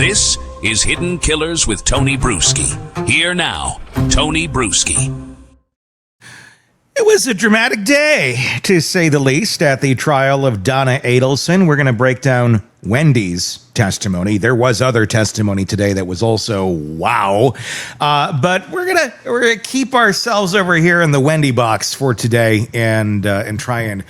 This is Hidden Killers with Tony Bruschi. Here now, Tony Bruschi. It was a dramatic day, to say the least, at the trial of Donna Adelson. We're going to break down Wendi's testimony. There was other testimony today that was also wow. But we're gonna keep ourselves over here in the Wendi box for today and try and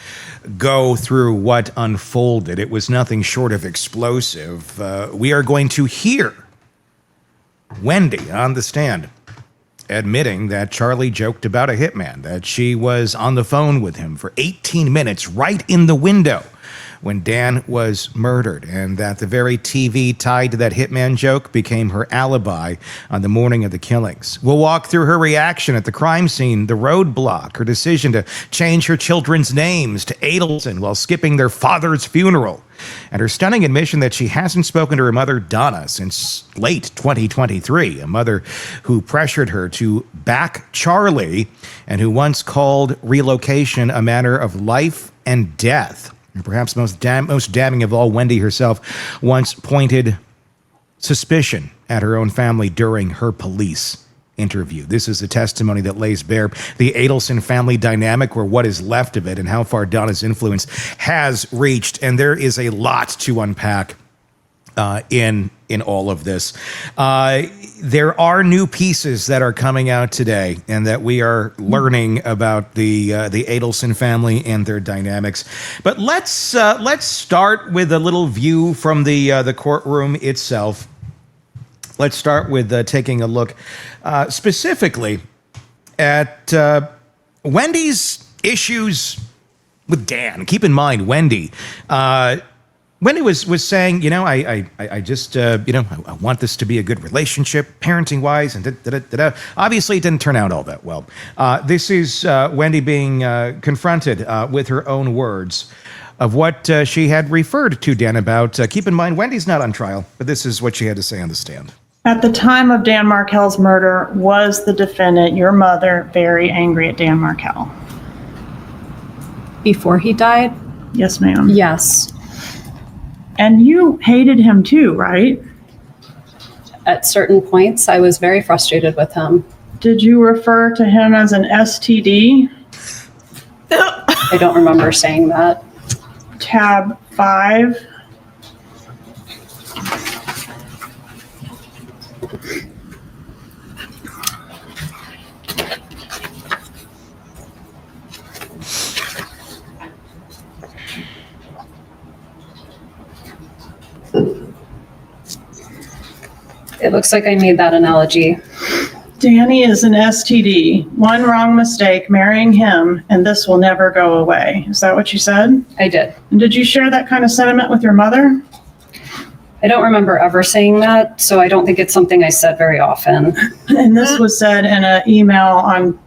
go through what unfolded. It was nothing short of explosive. We are going to hear Wendi on the stand admitting that Charlie joked about a hitman, that she was on the phone with him for 18 minutes right in the window when Dan was murdered, and that the very TV tied to that hitman joke became her alibi on the morning of the killings. We'll walk through her reaction at the crime scene, the roadblock, her decision to change her children's names to Adelson while skipping their father's funeral, and her stunning admission that she hasn't spoken to her mother, Donna, since late 2023, a mother who pressured her to back Charlie and who once called relocation a matter of life and death. And perhaps most damning of all, Wendi herself once pointed suspicion at her own family during her police interview. This is a testimony that lays bare the Adelson family dynamic, or what is left of it, and how far Donna's influence has reached. And there is a lot to unpack in all of this. There are new pieces that are coming out today, and that we are learning about the Adelson family and their dynamics. But let's start with a little view from the courtroom itself. Let's start with taking a look specifically at Wendi's issues with Dan. Keep in mind, Wendi was saying, I just, I want this to be a good relationship, parenting-wise, and Obviously, it didn't turn out all that well. This is Wendi being confronted with her own words of what she had referred to Dan about. Keep in mind, Wendi's not on trial, but this is what she had to say on the stand. At the time of Dan Markel's murder, was the defendant, your mother, very angry at Dan Markel? Before he died? Yes, ma'am. Yes. And you hated him too, right? At certain points, I was very frustrated with him. Did you refer to him as an STD? I don't remember saying that. Tab 5. It looks like I made that analogy. Danny is an STD. One wrong mistake, marrying him, and this will never go away. Is that what you said? I did. And did you share that kind of sentiment with your mother? I don't remember ever saying that, so I don't think it's something I said very often. And this was said in an email on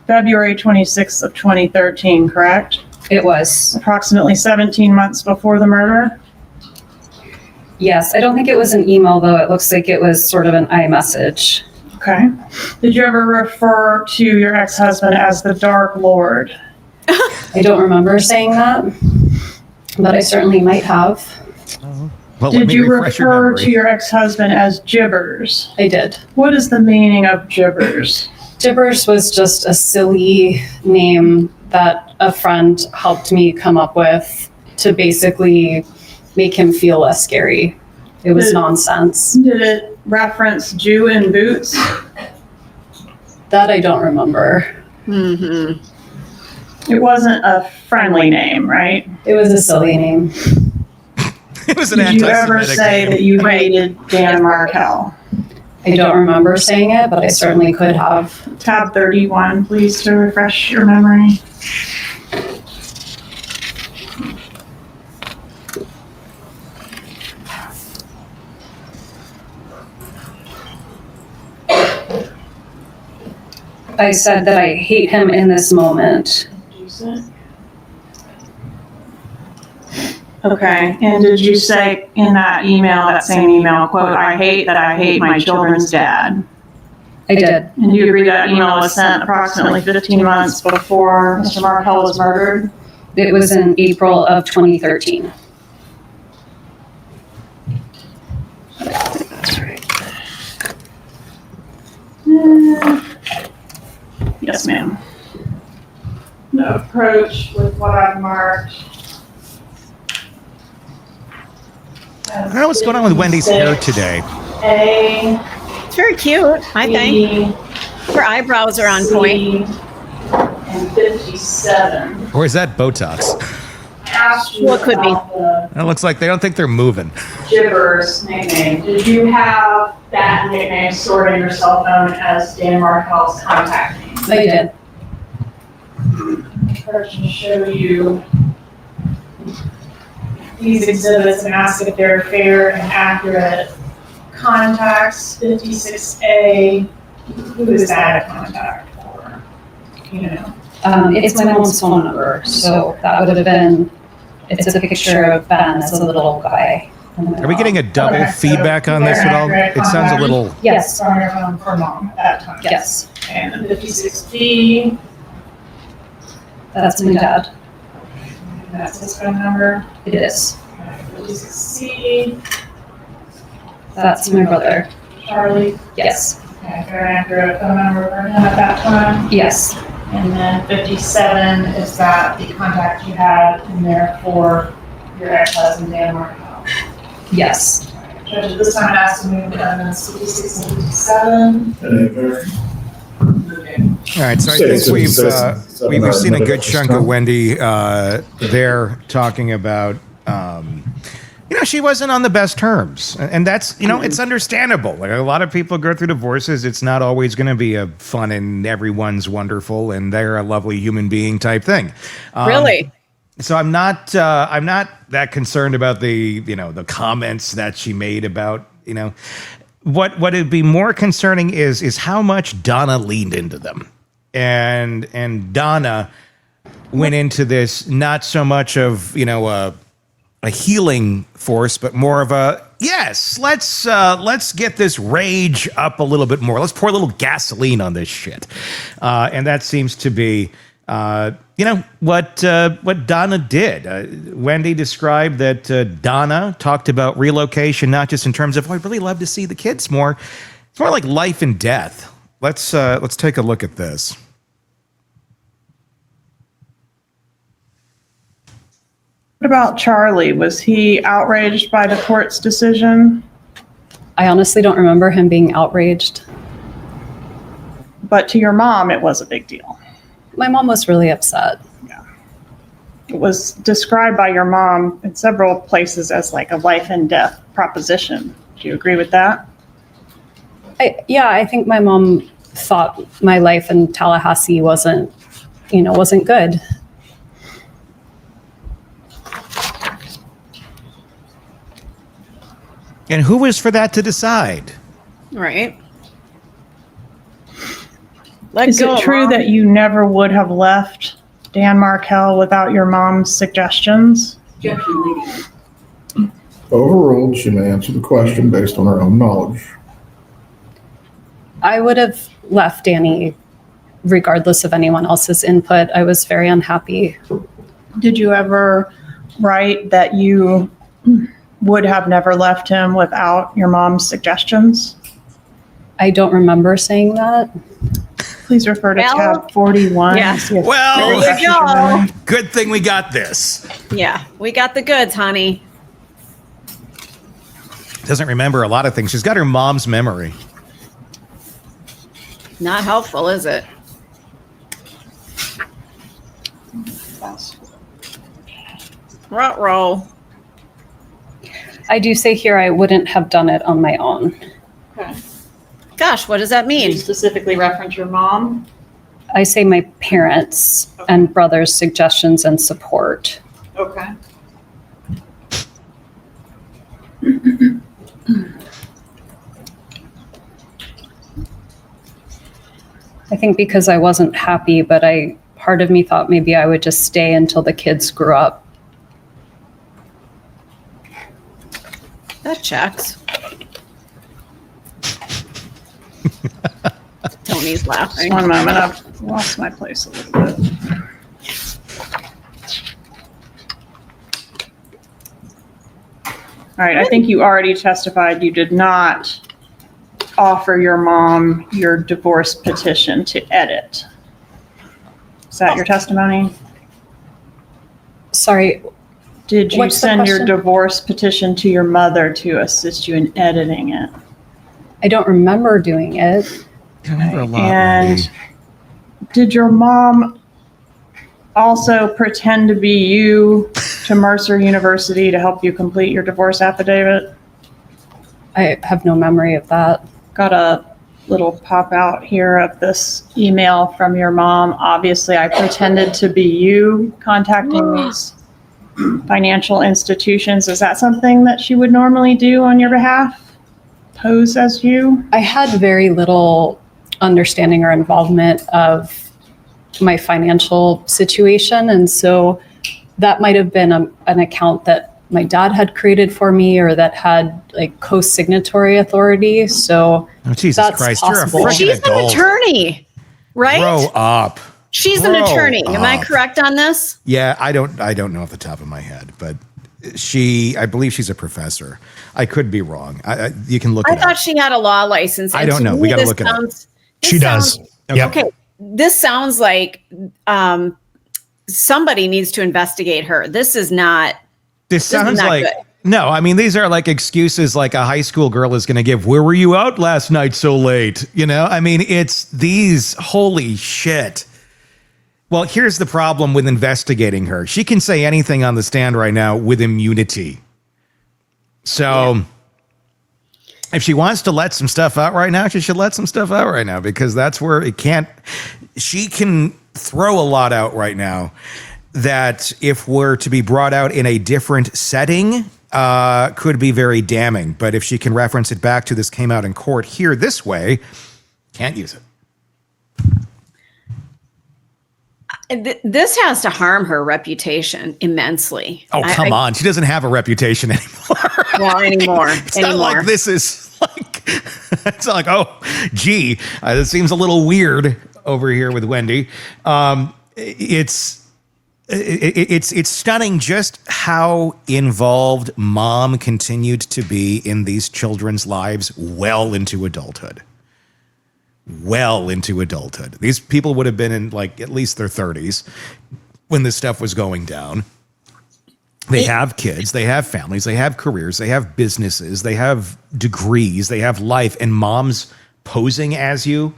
February 26th of 2013, correct? It was. Approximately 17 months before the murder? Yes, I don't think it was an email, though. It looks like it was sort of an iMessage. Okay. Did you ever refer to your ex-husband as the Dark Lord? I don't remember saying that, but I certainly might have. Well, did you refer to your ex-husband as Gibbers? I did. What is the meaning of Gibbers? Gibbers was just a silly name that a friend helped me come up with to basically make him feel less scary. It was nonsense. Did it reference Jew in boots? That I don't remember. Mm-hmm. It wasn't a friendly name, right? It was a silly name. It was an Did you ever say that you hated Dan Markel? I don't remember saying it, but I certainly could have. Tab 31, please, to refresh your memory. I said that I hate him in this moment. Okay, and did you say in that email, that same email, quote, I hate my children's dad? I did. And do you agree that email was sent approximately 15 months before Mr. Markel was murdered? It was in April of 2013. Yes, ma'am. The approach with what I've marked. I don't know what's going on with Wendy's hair today. A, It's very cute, I think. B, Her eyebrows are on point. C, and 57. Or is that Botox? Asked you Well, it could be. about It looks like they don't think they're moving. the Gibbers nickname. Did you have that nickname stored in your cell phone as Dan Markel's contact name? I did. The person show you these exhibits and ask if they're fair and accurate. Contacts, 56A, who is that a contact for? You know, It's my mom's phone number, so that would have been, it's a picture of Ben as a little guy. Are we getting a double Okay, so feedback on this at all? accurate It sounds a contact. little. Yes, on your phone for mom at that time. yes, And the 56B, that's my dad. that's his phone number. It is. 56C, That's my brother. Charlie. Yes, Okay, fair and accurate phone number for him at that time. yes, And then 57, is that the contact you had in there for your ex-husband, Dan Markel? yes. Judge, at this time, I ask to move to evidence 56 and 57. Okay. All right, so I think we've seen a good chunk of Wendy there talking about, she wasn't on the best terms, and that's, it's understandable. Like, a lot of people go through divorces. It's not always going to be a fun and everyone's wonderful and they're a lovely human being type thing. Really? So I'm not that concerned about the comments that she made about, what would be more concerning is how much Donna leaned into them. And Donna went into this not so much of, a healing force, but more of a, yes, let's get this rage up a little bit more. Let's pour a little gasoline on this shit. And that seems to be, what Donna did. Wendi described that Donna talked about relocation, not just in terms of, I'd really love to see the kids more. It's more like life and death. Let's take a look at this. What about Charlie? Was he outraged by the court's decision? I honestly don't remember him being outraged. But to your mom, it was a big deal. My mom was really upset. It was described by your mom in several places as like a life and death proposition. Do you agree with that? I think my mom thought my life in Tallahassee wasn't good. And who was for that to decide? Right. Let Is go, it true Mom. that you never would have left Dan Markel without your mom's suggestions? Overruled, she may answer the question based on her own knowledge. I would have left Danny regardless of anyone else's input. I was very unhappy. Did you ever write that you would have never left him without your mom's suggestions? I don't remember saying that. Please refer to Well, tab 41. yeah. Well, There you go. good thing we got this. Yeah, we got the goods, honey. Doesn't remember a lot of things. She's got her mom's memory. Not helpful, is it? Ruh-roh. I do say here I wouldn't have done it on my own. Gosh, what does that mean? Specifically reference your mom? I say my parents and brother's suggestions and support. Okay. I think because I wasn't happy, but part of me thought maybe I would just stay until the kids grew up. That checks. Tony's laughing. One moment, I've lost my place a little bit. All right, I think you already testified you did not offer your mom your divorce petition to edit. Is that your testimony? Sorry, Did you What's the send your question? divorce petition to your mother to assist you in editing it? I don't remember doing it. I remember a lot, And Wendy. did your mom also pretend to be you to Mercer University to help you complete your divorce affidavit? I have no memory of that. Got a little pop out here of this email from your mom. Obviously, I pretended to be you contacting these financial institutions. Is that something that she would normally do on your behalf? Pose as you? I had very little understanding or involvement of my financial situation. And so that might have been an account that my dad had created for me or that had like co-signatory authority. So Oh, Jesus that's Christ, possible. you're a freaking She's an adult. attorney, right? Grow up. She's an Grow attorney. Am I up. correct on this? Yeah, I don't know off the top of my head, but I believe she's a professor. I could be wrong. You can look I it thought up. she had a law license. I and don't to know. me, We gotta this look it up. sounds- this She does. sounds- Yep. Okay, this sounds like somebody needs to investigate her. This is not. This is sounds not like good. no. I mean, these are like excuses like a high school girl is going to give. Where were you out last night so late? You know, I mean, it's these. Holy shit. Well, here's the problem with investigating her. She can say anything on the stand right now with immunity. So if she wants to let some stuff out right now, she should let some stuff out right now because that's where it can't. She can throw a lot out right now that if were to be brought out in a different setting, could be very damning. But if she can reference it back to this came out in court here this way, can't use it. This has to harm her reputation immensely. Oh, come on. She doesn't have a reputation anymore. Well, anymore. It's not like this is like, it's not like, oh, gee, it seems a little weird over here with Wendi. It's stunning just how involved mom continued to be in these children's lives well into adulthood. These people would have been in like at least their 30s when this stuff was going down. They have kids, they have families, they have careers, they have businesses, they have degrees, they have life, and mom's posing as you.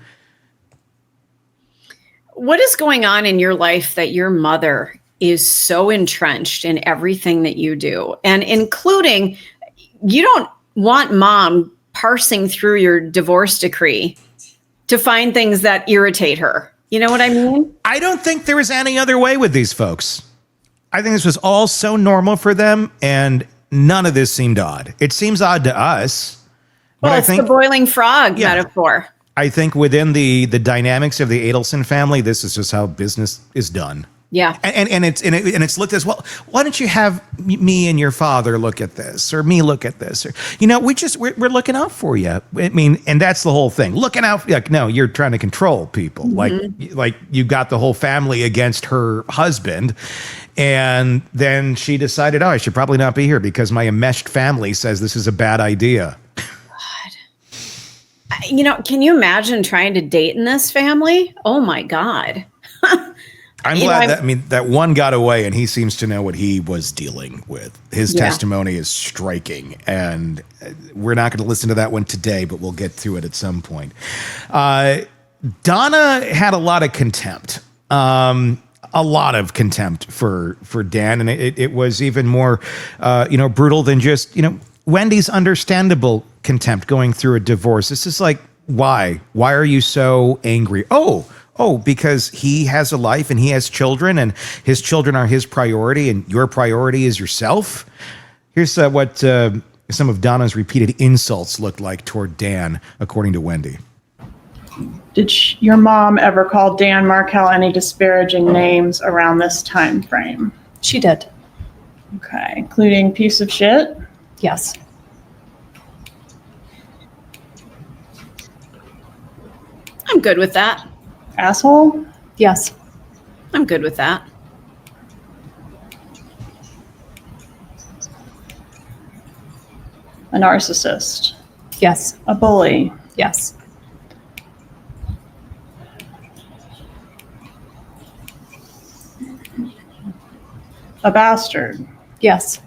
What is going on in your life that your mother is so entrenched in everything that you do? And including, you don't want mom parsing through your divorce decree to find things that irritate her. You know what I mean? I don't think there was any other way with these folks. I think this was all so normal for them, and none of this seemed odd. It seems odd to us. But Well, I it's think the boiling frog Yeah. metaphor. I think within the dynamics of the Adelson family, this is just how business is done. Yeah. And it's looked as well. Why don't you have me and your father look at this, or me look at this, or we're looking out for you. I mean, and that's the whole thing. Looking out. Like, no, you're trying to control people. Like you got the whole family against her husband, and then she decided, oh, I should probably not be here because my enmeshed family says this is a bad idea. You know, can you imagine trying to date in this family? Oh my God. I'm You know, glad I'm- that one got away, and he seems to know what he was dealing with. His Yeah. testimony is striking, and we're not going to listen to that one today, but we'll get to it at some point. Donna had a lot of contempt, for Dan, and it was even more, brutal than just, Wendy's understandable contempt going through a divorce. This is like, why? Why are you so angry? Oh, because he has a life and he has children and his children are his priority and your priority is yourself. Here's what some of Donna's repeated insults looked like toward Dan, according to Wendi. Did your mom ever call Dan Markel any disparaging names around this time frame? She did. Okay, including piece of shit? Yes. I'm good with that. Asshole? Yes. I'm good with that. A narcissist? Yes. A bully? Yes. a bastard. Yes.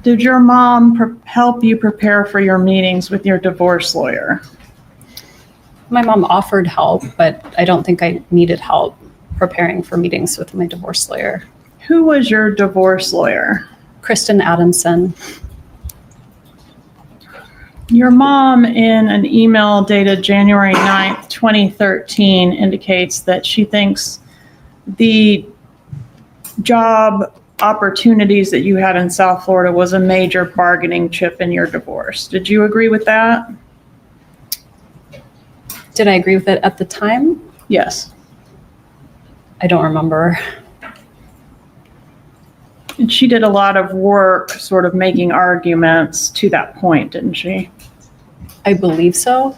Did your mom help you prepare for your meetings with your divorce lawyer? My mom offered help, but I don't think I needed help preparing for meetings with my divorce lawyer. Who was your divorce lawyer? Kristen Adamson. Your mom, in an email dated January 9th, 2013, indicates that she thinks the job opportunities that you had in South Florida was a major bargaining chip in your divorce. Did you agree with that? Did I agree with it at the time? Yes. I don't remember. And she did a lot of work sort of making arguments to that point, didn't she? I believe so.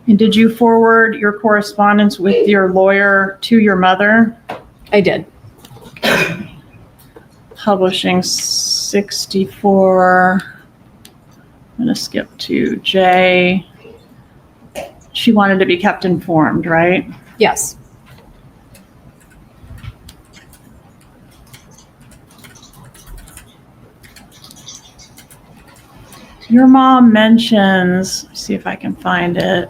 And did you forward your correspondence with your lawyer to your mother? I did. Publishing 64. I'm going to skip to J. She wanted to be kept informed, right? Yes. Your mom mentions, let's see if I can find it.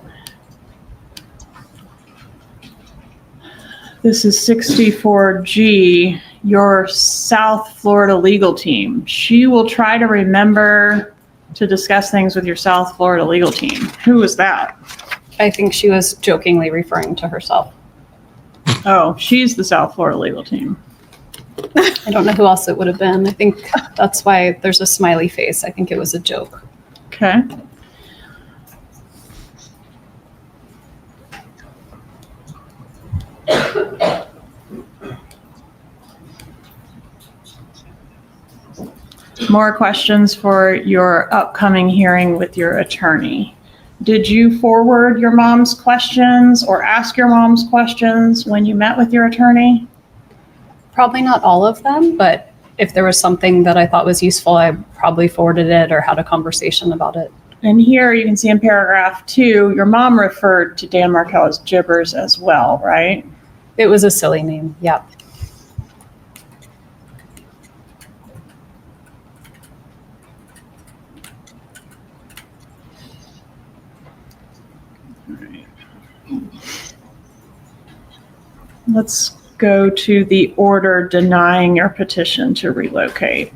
This is 64G, your South Florida legal team. She will try to remember to discuss things with your South Florida legal team. Who was that? I think she was jokingly referring to herself. Oh, she's the South Florida legal team. I don't know who else it would have been. I think that's why there's a smiley face. I think it was a joke. Okay. More questions for your upcoming hearing with your attorney. Did you forward your mom's questions or ask your mom's questions when you met with your attorney? Probably not all of them, but if there was something that I thought was useful, I probably forwarded it or had a conversation about it. And here you can see in paragraph 2, your mom referred to Dan Markel as Gibbers as well, right? It was a silly name. Yeah. Let's go to the order denying your petition to relocate.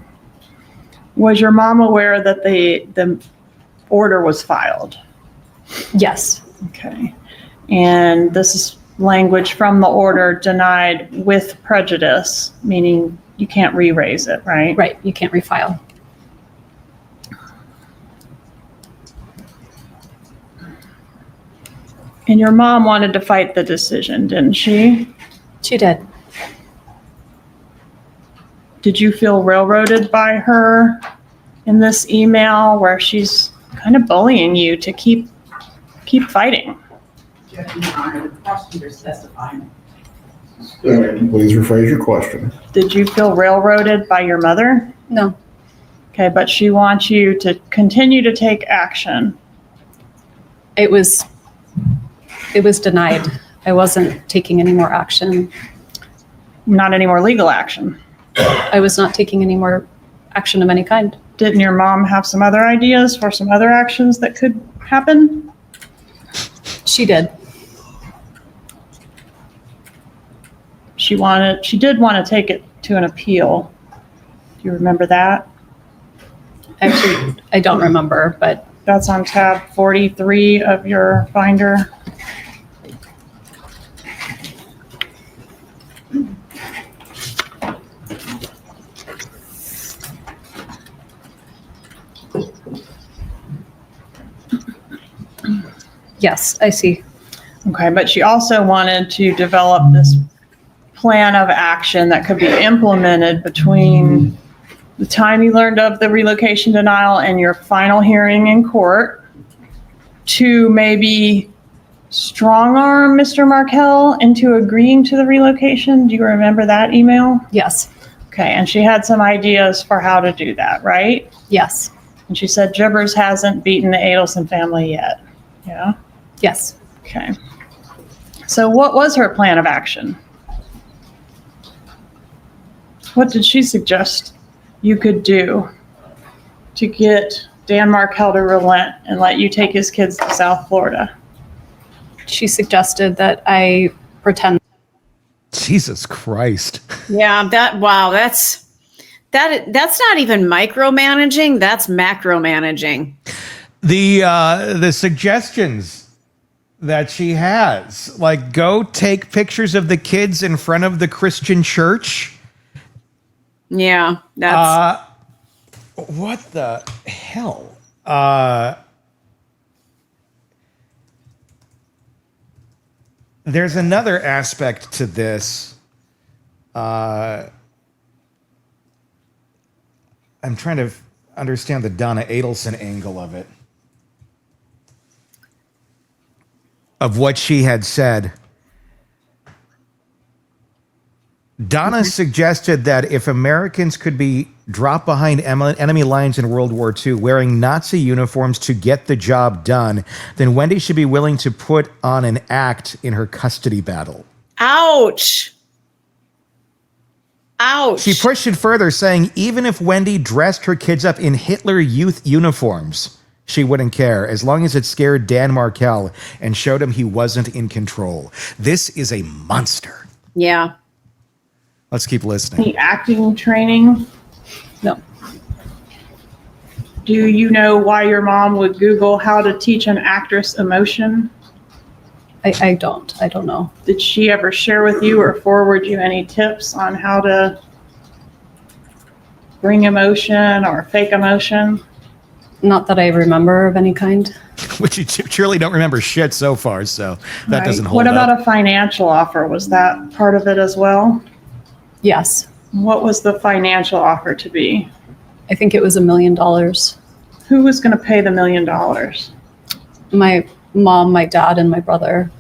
Was your mom aware that the order was filed? Yes. Okay. And this is language from the order denied with prejudice, meaning you can't re-raise it, right? Right. You can't refile. And your mom wanted to fight the decision, didn't she? She did. Did you feel railroaded by her in this email where she's kind of bullying you to keep fighting? Judge, Your Honor, the prosecutor's testifying. Please rephrase your question. Did you feel railroaded by your mother? No. Okay, but she wants you to continue to take action. It was denied. I wasn't taking any more action. Not any more legal action. I was not taking any more action of any kind. Didn't your mom have some other ideas for some other actions that could happen? She did. She did want to take it to an appeal. Do you remember that? Actually, I don't remember, but That's on tab 43 of your binder. yes, I see. Okay, but she also wanted to develop this plan of action that could be implemented between the time you learned of the relocation denial and your final hearing in court to maybe strong-arm Mr. Markel into agreeing to the relocation. Do you remember that email? Yes. Okay, and she had some ideas for how to do that, right? Yes. And she said Jibbers hasn't beaten the Adelson family yet. Yeah? Yes. Okay. So what was her plan of action? What did she suggest you could do to get Dan Markel to relent and let you take his kids to South Florida? She suggested that I pretend. Jesus Christ. Yeah, that's not even micromanaging, that's macromanaging. The suggestions that she has, like go take pictures of the kids in front of the Christian church. Yeah, that's What the hell? There's another aspect to this. I'm trying to understand the Donna Adelson angle of it. Of what she had said. Donna suggested that if Americans could be dropped behind enemy lines in World War II wearing Nazi uniforms to get the job done, then Wendi should be willing to put on an act in her custody battle. ouch. Ouch. She pushed it further, saying even if Wendi dressed her kids up in Hitler Youth uniforms, she wouldn't care, as long as it scared Dan Markel and showed him he wasn't in control. This is a monster. Yeah. Let's keep listening. Any acting training? No. Do you know why your mom would Google how to teach an actress emotion? I don't know. Did she ever share with you or forward you any tips on how to bring emotion or fake emotion? Not that I remember of any kind. Which you surely don't remember shit so far, so that Right. doesn't hold What up. about a financial offer? Was that part of it as well? Yes. What was the financial offer to be? I think it was $1 million. Who was going to pay the $1 million? My mom, my dad, and my brother.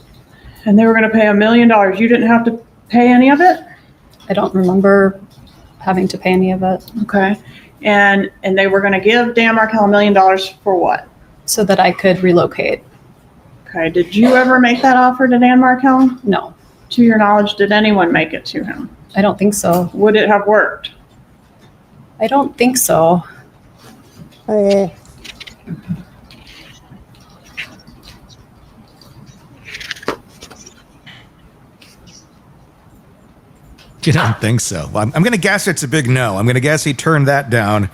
And they were going to pay $1 million. You didn't have to pay any of it? I don't remember having to pay any of it. Okay. And they were going to give Dan Markel $1 million for what? So that I could relocate. Okay. Did you ever make that offer to Dan Markel? No, To your knowledge, did anyone make it to him? I don't think so. Would it have worked? I don't think so. You don't think so? Well, I'm going to guess it's a big no. I'm going to guess he turned that down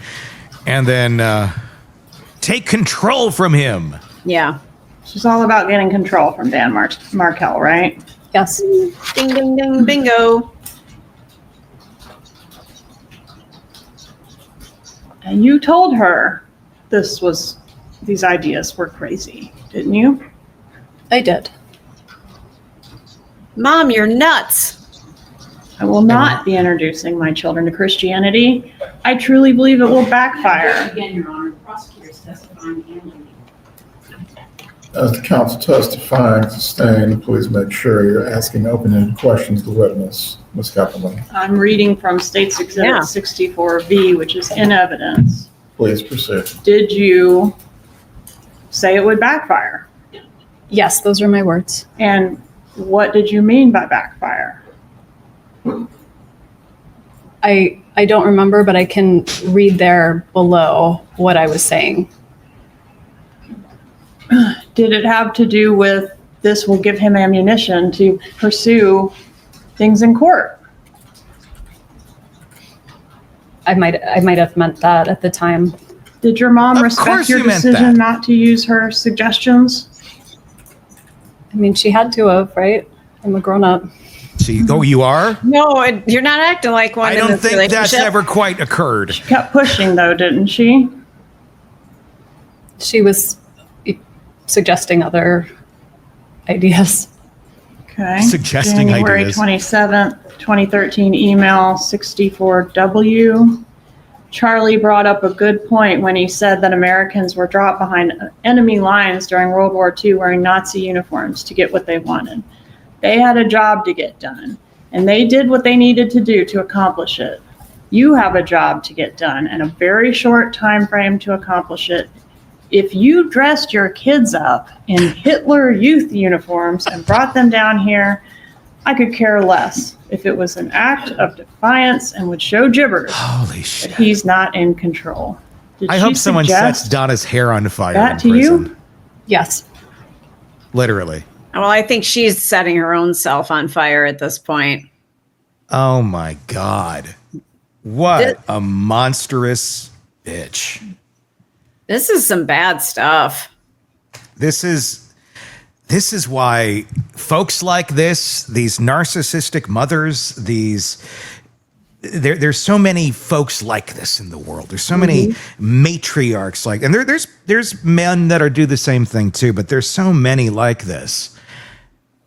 and then take control from him. Yeah. It's all about getting control from Dan Markel, right? Yes. Ding, ding, ding, bingo. And you told her these ideas were crazy, didn't you? I did. Mom, you're nuts. I will not be introducing my children to Christianity. I truly believe it will backfire. Again, Your Honor, the prosecutor is testifying and leaving. As the counsel testifying, sustained, please make sure you're asking open-ended questions to the witness. Ms. Kappelman, I'm reading from State's Exhibit Yeah. 64V, which is in evidence. please proceed. Did you say it would backfire? Yes, those are my words. And what did you mean by backfire? I don't remember, but I can read there below what I was saying. Did it have to do with this will give him ammunition to pursue things in court? I might have meant that at the time. Did your mom Of respect course your you meant decision that. not to use her suggestions? I mean, she had to have, right? I'm a grown up. See, oh, you are? No, you're not acting like one I in don't this think that's relationship. ever quite occurred. Kept pushing though, didn't she? She was suggesting other ideas. Okay. Suggesting January ideas. 27th, 2013 email 64W. Charlie brought up a good point when he said that Americans were dropped behind enemy lines during World War II wearing Nazi uniforms to get what they wanted. They had a job to get done, and they did what they needed to do to accomplish it. You have a job to get done and a very short time frame to accomplish it. If you dressed your kids up in Hitler Youth uniforms and brought them down here, I could care less if it was an act of defiance and would show gibbers. Holy But shit. he's not in control. Did I she hope someone suggest sets Donna's hair on fire that in to prison. you? Yes. Literally. Well, I think she's setting her own self on fire at this point. Oh my God. What Th- a monstrous bitch. This is some bad stuff. This is why folks like this, these narcissistic mothers, there's so many folks like this in the world. There's so many matriarchs like, and there's men that do the same thing too, but there's so many like this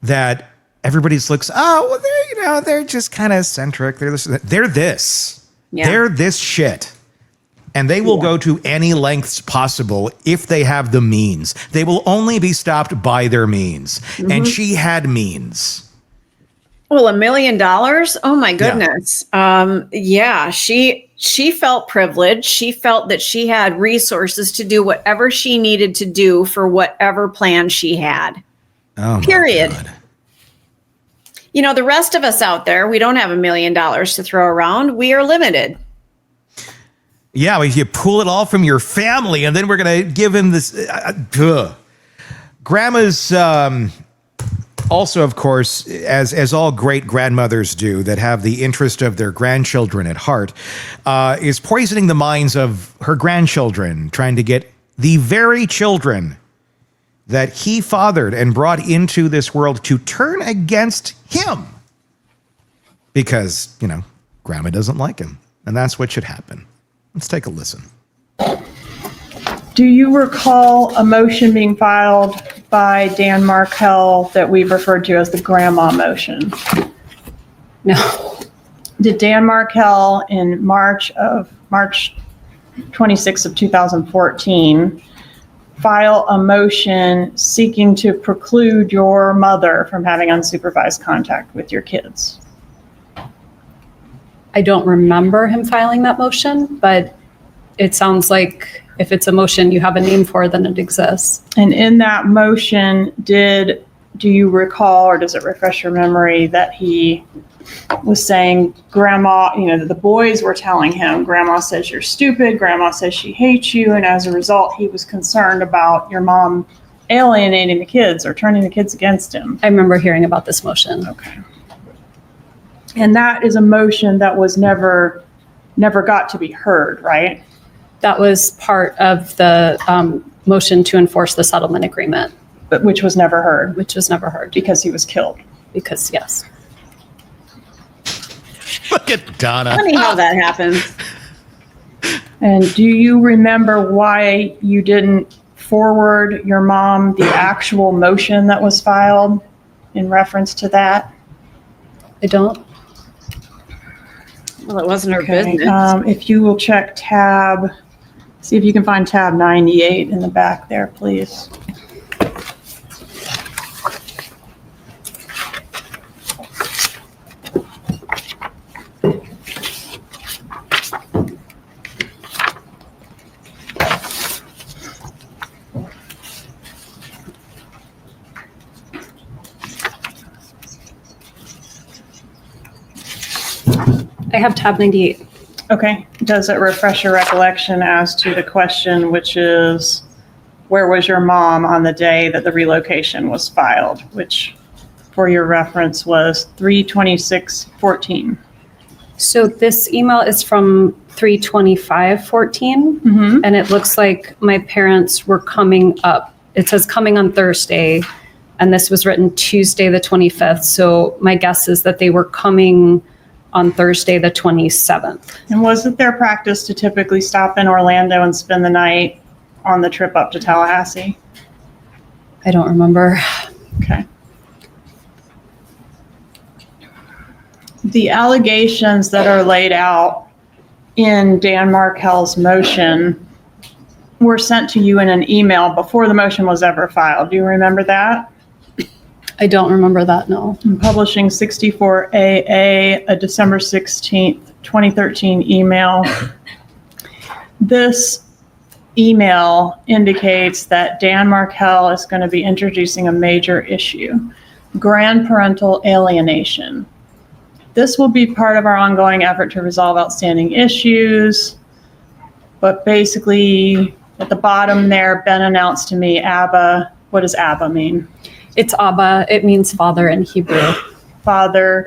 that everybody looks, oh, well, they're just kind of eccentric. They're this. Yeah. They're this shit. And they will go to any lengths possible if they have the means. They will only be stopped by their means. And she had means. Well, $1 million? Oh my goodness. Yeah, she felt privileged. She felt that she had resources to do whatever she needed to do for whatever plan she had. Oh, Period. My God. You know, the rest of us out there, we don't have $1 million to throw around. We are limited. Yeah, well, you pull it all from your family, and then we're going to give him this. Grandma's also, of course, as all great grandmothers do that have the interest of their grandchildren at heart, is poisoning the minds of her grandchildren, trying to get the very children that he fathered and brought into this world to turn against him. Because, Grandma doesn't like him, and that's what should happen. Let's take a listen. Do you recall a motion being filed by Dan Markel that we've referred to as the grandma motion? No. Did Dan Markel in March 26th of 2014 file a motion seeking to preclude your mother from having unsupervised contact with your kids? I don't remember him filing that motion, but it sounds like if it's a motion you have a name for, then it exists. And in that motion, do you recall, or does it refresh your memory, that he was saying, Grandma, the boys were telling him, Grandma says you're stupid, Grandma says she hates you, and as a result, he was concerned about your mom alienating the kids or turning the kids against him? I remember hearing about this motion. Okay. And that is a motion that was never got to be heard, right? That was part of the motion to enforce the settlement agreement. But which was never heard. Which was never heard. Because he was killed. Because, yes. Look at Donna. Funny how that happens. And do you remember why you didn't forward your mom the actual motion that was filed in reference to that? I don't. Well, it wasn't her Okay. business. If you will check see if you can find tab 98 in the back there, please. I have tab 98. Okay. Does it refresh your recollection as to the question, which is, where was your mom on the day that the relocation was filed, which for your reference was 3/26/14. So this email is from 3/25/14, and it looks like my parents were coming up. It says coming on Thursday, and this was written Tuesday the 25th. So my guess is that they were coming on Thursday the 27th. And was it their practice to typically stop in Orlando and spend the night on the trip up to Tallahassee? I don't remember. Okay. The allegations that are laid out in Dan Markel's motion were sent to you in an email before the motion was ever filed. Do you remember that? I don't remember that, no. And publishing 64AA, a December 16th, 2013 email. This email indicates that Dan Markel is going to be introducing a major issue, grandparental alienation. This will be part of our ongoing effort to resolve outstanding issues. But basically, at the bottom there, Ben announced to me, Abba. What does Abba mean? It's Abba. It means father in Hebrew. Father.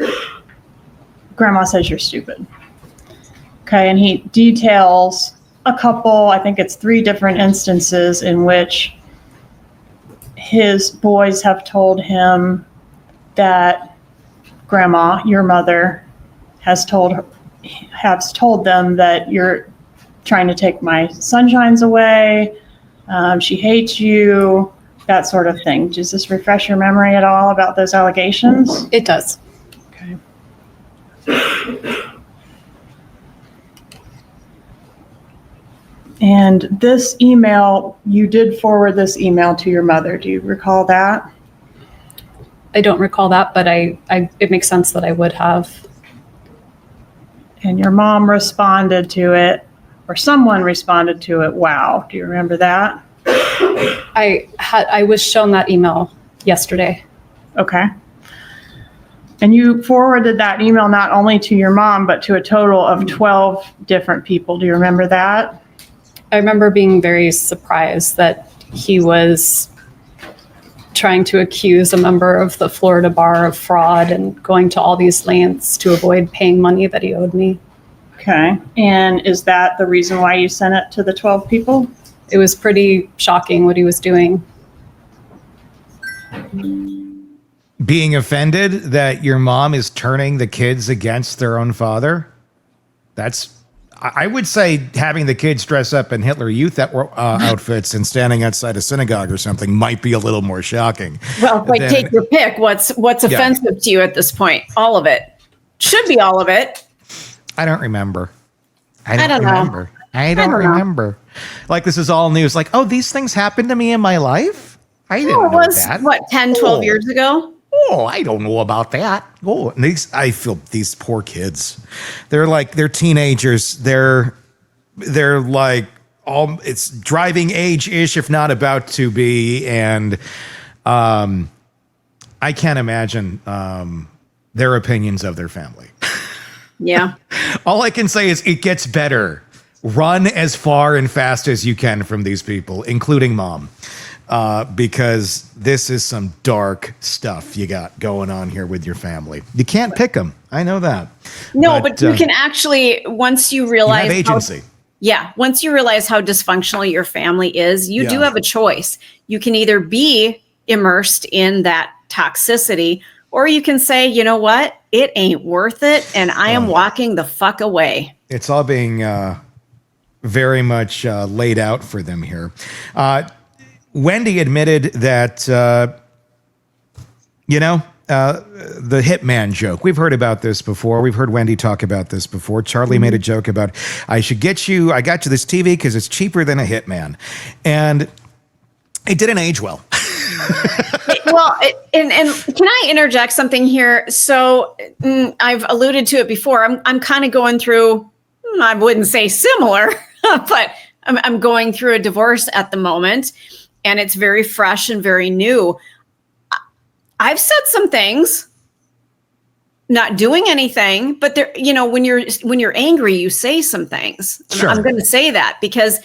Grandma says you're stupid. Okay, and he details a couple, I think it's 3 different instances in which his boys have told him that Grandma, your mother, has told them that you're trying to take my sunshines away. She hates you, that sort of thing. Does this refresh your memory at all about those allegations? It does. Okay. And this email, you did forward this email to your mother. Do you recall that? I don't recall that, but it makes sense that I would have. And your mom responded to it, or someone responded to it. Wow. Do you remember that? I was shown that email yesterday. Okay. And you forwarded that email not only to your mom, but to a total of 12 different people. Do you remember that? I remember being very surprised that he was trying to accuse a member of the Florida bar of fraud and going to all these lengths to avoid paying money that he owed me. Okay. And is that the reason why you sent it to the 12 people? It was pretty shocking what he was doing. Being offended that your mom is turning the kids against their own father. I would say having the kids dress up in Hitler Youth outfits and standing outside a synagogue or something might be a little more shocking. Well, take your pick. What's offensive to you at this point? All of it. Should be all of it. I don't remember. I don't know. I don't remember. Like, this is all news. Like, oh, these things happened to me in my life? I didn't know that. What, 10, 12 years ago? Oh, I don't know about that. Oh, and I feel these poor kids. They're teenagers. They're like it's driving age-ish, if not about to be. And I can't imagine their opinions of their family. Yeah. All I can say is it gets better. Run as far and fast as you can from these people, including mom. Because this is some dark stuff you got going on here with your family. You can't pick them. I know that. No, but you can actually, once you realize you have agency. Once you realize how dysfunctional your family is, you do have a choice. You can either be immersed in that toxicity, or you can say, you know what? It ain't worth it, and I am walking the fuck away. It's all being very much laid out for them here. Wendi admitted that, the Hitman joke. We've heard about this before. We've heard Wendi talk about this before. Charlie made a joke about, I got you this TV because it's cheaper than a Hitman. And it didn't age well. Well, and can I interject something here? So I've alluded to it before. I'm kind of going through, I wouldn't say similar, but I'm going through a divorce at the moment. And it's very fresh and very new. I've said some things, not doing anything, but there, when you're angry, you say some things. Sure. I'm going to say that because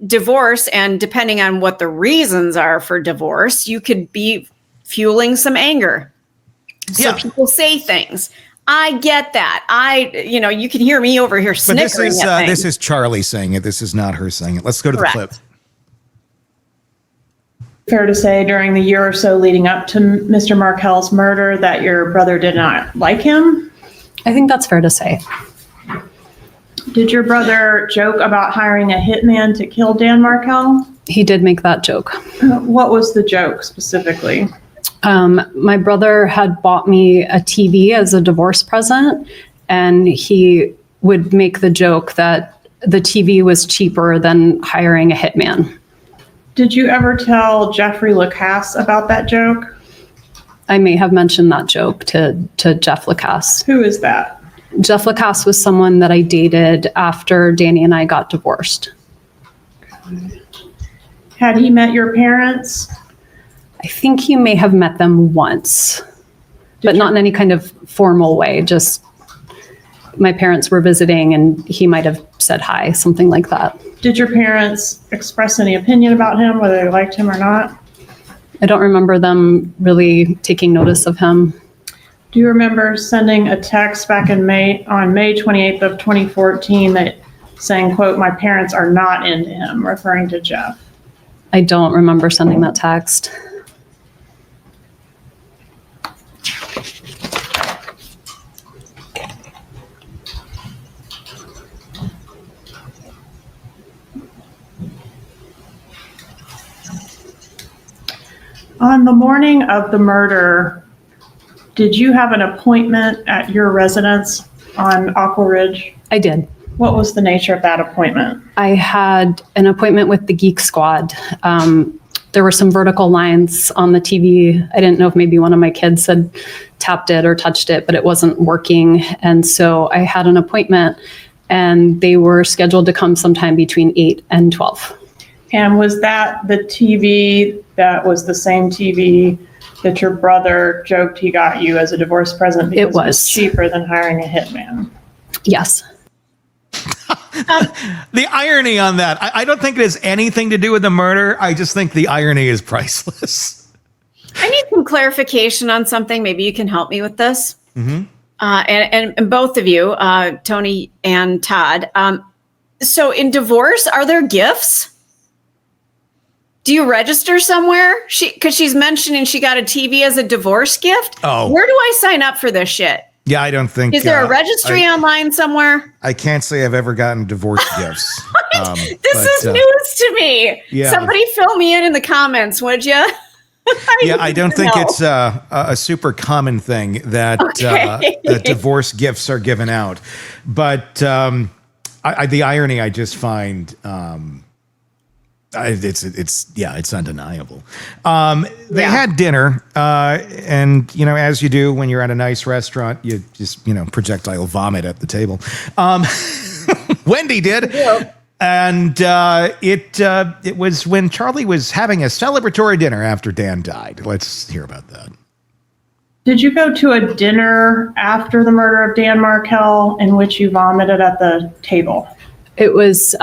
divorce, and depending on what the reasons are for divorce, you could be fueling some anger. So people say things. I get that. You can hear me over here snickering at things. This is Charlie saying it. This is not her saying it. Let's go to the clip. Fair to say during the year or so leading up to Mr. Markel's murder that your brother did not like him? I think that's fair to say. Did your brother joke about hiring a hitman to kill Dan Markel? He did make that joke. What was the joke specifically? My brother had bought me a TV as a divorce present, and he would make the joke that the TV was cheaper than hiring a hitman. Did you ever tell Jeffrey Lacasse about that joke? I may have mentioned that joke to Jeff Lacasse. Who is that? Jeff Lacasse was someone that I dated after Danny and I got divorced. Had he met your parents? I think he may have met them once, but not in any kind of formal way. Just my parents were visiting and he might have said hi, something like that. Did your parents express any opinion about him, whether they liked him or not? I don't remember them really taking notice of him. Do you remember sending a text back on May 28th of 2014 that saying, quote, "My parents are not into him," referring to Jeff? I don't remember sending that text. On the morning of the murder, did you have an appointment at your residence on Aqua Ridge? I did. What was the nature of that appointment? I had an appointment with the Geek Squad. There were some vertical lines on the TV. I didn't know if maybe one of my kids had tapped it or touched it, but it wasn't working. And so I had an appointment and they were scheduled to come sometime between 8 and 12. And was that the TV that was the same TV that your brother joked he got you as a divorce present because It was cheaper than hiring a hitman? Yes. The irony on that, I don't think it has anything to do with the murder. I just think the irony is priceless. I need some clarification on something. Maybe you can help me with this. Mm-hmm. And both of you, Tony and Todd. So in divorce, are there gifts? Do you register somewhere? Because she's mentioning she got a TV as a divorce gift. Oh. Where do I sign up for this shit? Yeah, I don't think. Is there a registry online somewhere? I can't say I've ever gotten divorce gifts. This is news to me. Yeah. Somebody fill me in the comments, would you? I don't think it's a super common thing that, that divorce gifts are given out. But the irony I just find, it's undeniable. They had dinner, and as you do when you're at a nice restaurant, you just projectile vomit at the table. Wendi did, and it was when Charlie was having a celebratory dinner after Dan died. Let's hear about that. Did you go to a dinner after the murder of Dan Markel in which you vomited at the table? It was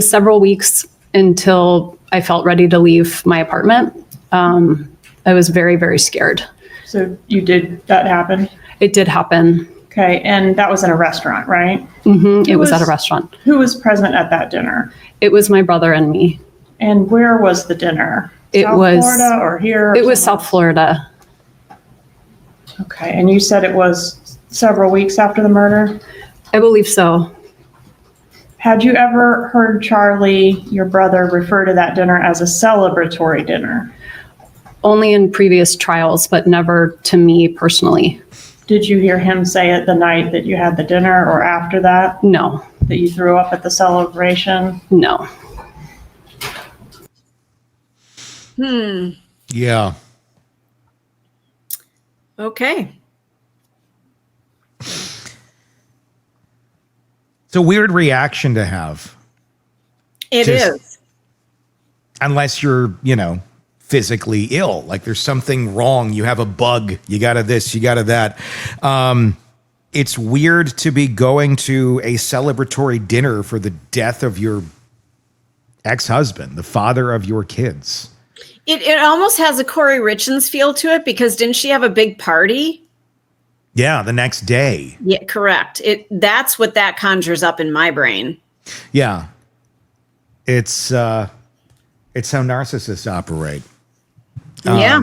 several weeks until I felt ready to leave my apartment. I was very, very scared. So that happen? It did happen. Okay, and that was in a restaurant, right? Mm-hmm. It was at a restaurant. Who was present at that dinner? It was my brother and me. And where was the dinner? South Florida or here? It was South Florida. Okay, and you said it was several weeks after the murder? I believe so. Had you ever heard Charlie, your brother, refer to that dinner as a celebratory dinner? Only in previous trials, but never to me personally. Did you hear him say it the night that you had the dinner or after that? No. That you threw up at the celebration? No. Yeah. Okay. It's a weird reaction to have. It is. Unless you're, physically ill, like there's something wrong. You have a bug. You got to this, you got to that. It's weird to be going to a celebratory dinner for the death of your ex-husband, the father of your kids. It almost has a Corey Richins feel to it because didn't she have a big party? Yeah, the next day. Yeah, correct. That's what that conjures up in my brain. Yeah. It's how narcissists operate. Yeah.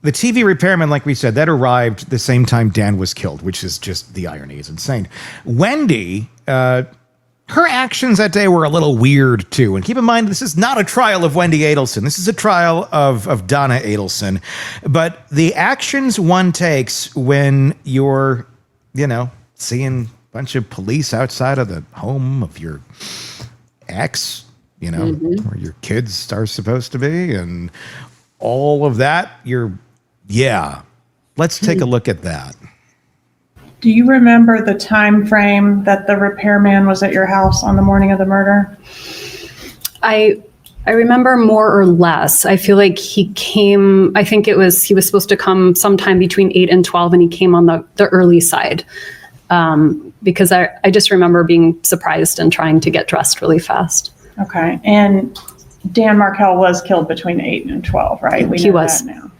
The TV repairman, like we said, that arrived the same time Dan was killed, which is just, the irony is insane. Wendi, her actions that day were a little weird too. And keep in mind, this is not a trial of Wendi Adelson. This is a trial of Donna Adelson. But the actions one takes when you're, seeing a bunch of police outside of the home of your ex, where your kids are supposed to be, and all of that, yeah. Let's take a look at that. Do you remember the time frame that the repairman was at your house on the morning of the murder? I remember more or less. I feel like he came, he was supposed to come sometime between 8 and 12, and he came on the early side. Because I just remember being surprised and trying to get dressed really fast. Okay. And Dan Markel was killed between 8 and 12, right? We know He was. that now.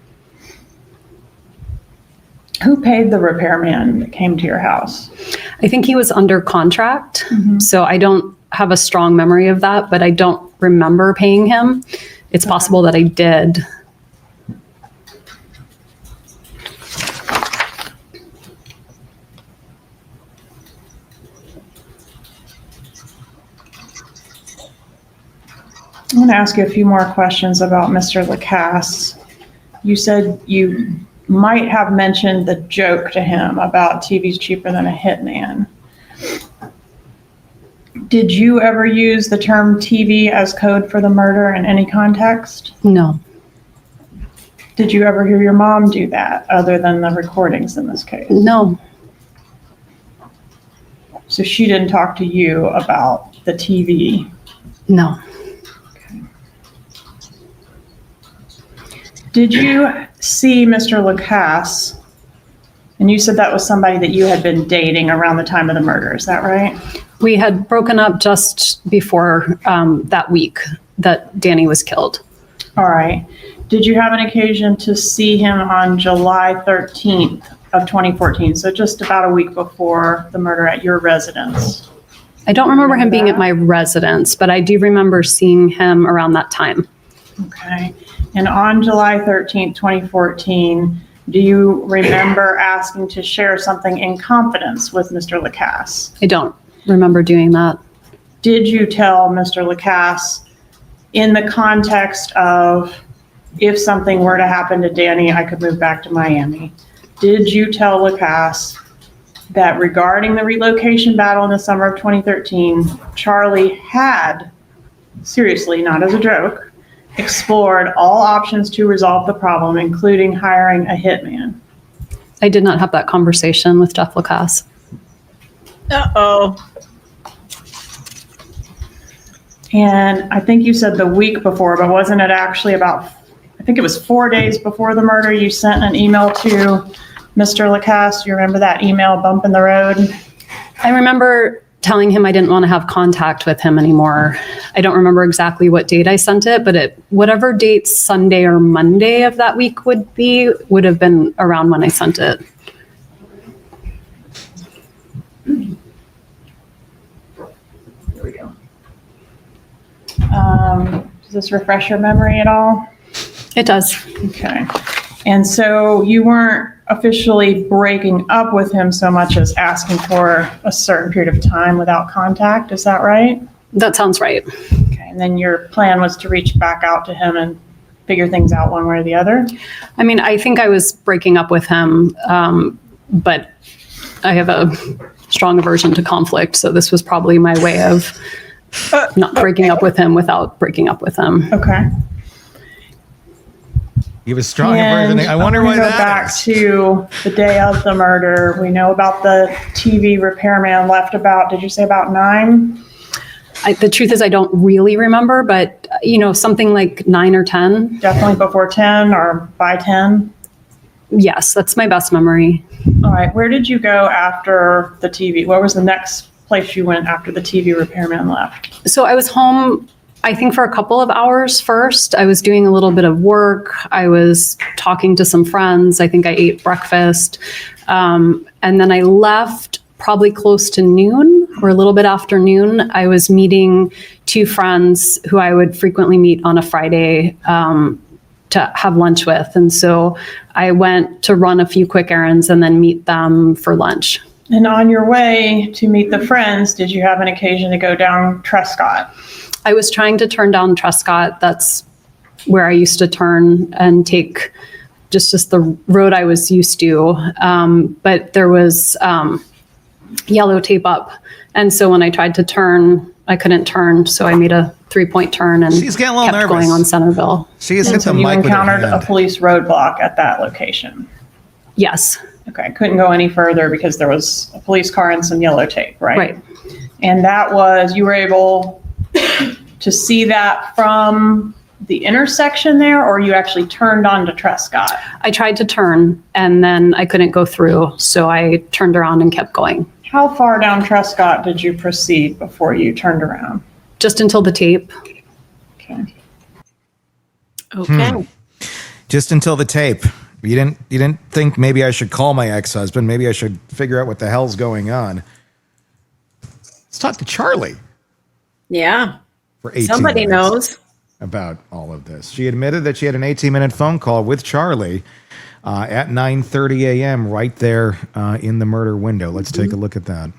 Who paid the repairman that came to your house? I think he was under contract, so I don't have a strong memory of that, but I don't remember paying him. It's possible that I did. I want to ask you a few more questions about Mr. Lacasse. You said you might have mentioned the joke to him about TV's cheaper than a hitman. Did you ever use the term TV as code for the murder in any context? No. Did you ever hear your mom do that other than the recordings in this case? No. So she didn't talk to you about the TV? No. Did you see Mr. Lacasse? And you said that was somebody that you had been dating around the time of the murder, is that right? We had broken up just before that week that Danny was killed. All right. Did you have an occasion to see him on July 13th of 2014? So just about a week before the murder at your residence. I don't remember him being that? at my residence, but I do remember seeing him around that time. Okay. And on July 13th, 2014, do you remember asking to share something in confidence with Mr. Lacasse? I don't remember doing that. Did you tell Mr. Lacasse in the context of if something were to happen to Danny, I could move back to Miami? Did you tell Lacasse that regarding the relocation battle in the summer of 2013, Charlie had, seriously, not as a joke, explored all options to resolve the problem, including hiring a hitman? I did not have that conversation with Jeff Lacasse. Uh-oh. And I think you said the week before, but wasn't it actually about, I think it was 4 days before the murder, you sent an email to Mr. Lacasse? You remember that email bump in the road? I remember telling him I didn't want to have contact with him anymore. I don't remember exactly what date I sent it, but whatever date Sunday or Monday of that week would have been around when I sent it. There we go. Does this refresh your memory at all? It does. Okay. And so you weren't officially breaking up with him so much as asking for a certain period of time without contact, is that right? That sounds right. Okay, and then your plan was to reach back out to him and figure things out one way or the other? I mean, I think I was breaking up with him, but I have a strong aversion to conflict, so this was probably my way of not breaking up with him without breaking up with him. Okay. You have a strong And aversion. I wonder why go that back is. to the day of the murder. We know about the TV repairman left about, did you say about 9? The truth is I don't really remember, but something like 9 or 10. Definitely before 10 or by 10? Yes, that's my best memory. All right. Where did you go after the TV? Where was the next place you went after the TV repairman left? So I was home, I think, for a couple of hours first. I was doing a little bit of work. I was talking to some friends. I think I ate breakfast. And then I left probably close to noon or a little bit after noon. I was meeting 2 friends who I would frequently meet on a Friday to have lunch with. And so I went to run a few quick errands and then meet them for lunch. And on your way to meet the friends, did you have an occasion to go down Trescott? I was trying to turn down Trescott. That's where I used to turn and take just the road I was used to. But there was yellow tape up. And so when I tried to turn I couldn't turn, so I made a 3-point turn and She's getting a little kept nervous. going on Centerville. She has hit And the so you mic with her encountered a hand. police roadblock at that location. Yes, Okay, couldn't go any further because there was a police car and some yellow tape, right? right. And that was, you were able to see that from the intersection there, or you actually turned onto Trescott? I tried to turn and then I couldn't go through, so I turned around and kept going. How far down Trescott did you proceed before you turned around? Just until the tape. Okay. Okay. Just until the tape. You didn't think maybe I should call my ex-husband. Maybe I should figure out what the hell's going on. Let's talk to Charlie Yeah. for 18 Somebody minutes knows. about all of this. She admitted that she had an 18-minute phone call with Charlie at 9:30 a.m. right there in the murder window. Let's take a look at that.